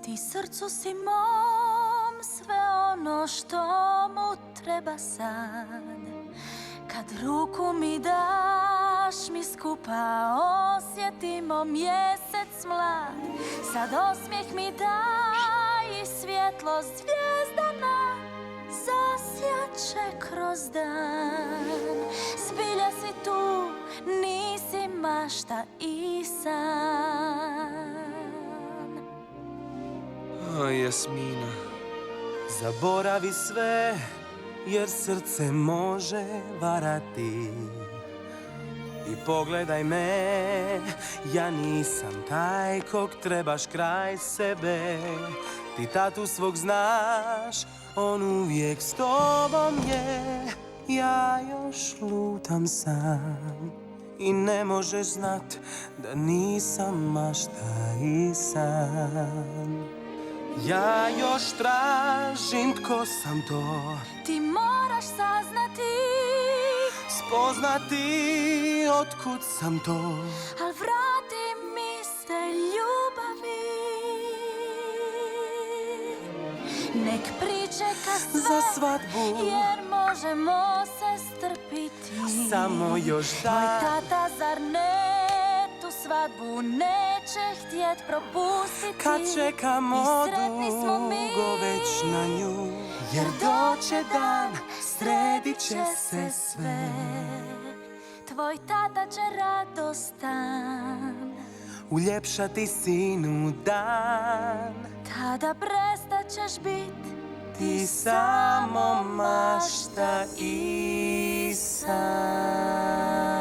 Ti srcu si mom sve ono što mu treba sad. Kad ruku mi daš, mi skupa osjetimo mjesec mlad. Sad osmijeh mi daj i svjetlost zvijezdana zasjače kroz dan. Zbilja si tu, nisi mašta i san. O, Jasmina, Zaboravi sve, jer srce može varati. I pogledaj me, ja nisam taj kog trebaš kraj sebe. Ti tatu svog znaš, on uvijek s tobom je. Ja još lutam sam i ne možeš znat da nisam mašta i san. Ja još tražim tko sam to, Ti moraš saznati, spoznati otkud sam to. al vrati mi se ljubavi. Nek pričeka sve, Za svadbu jer možemo se strpiti. samo još Tvoj dan. tata zar ne tu svadbu neće htjet propustiti? Kad čekamo I sretni smo mi, dugo već na nju, jer doće dan, sredit će se sve. Tvoj tata će radostan Uljepšati sinu dan. tada prestaćeš bit Ti samo mašta i san.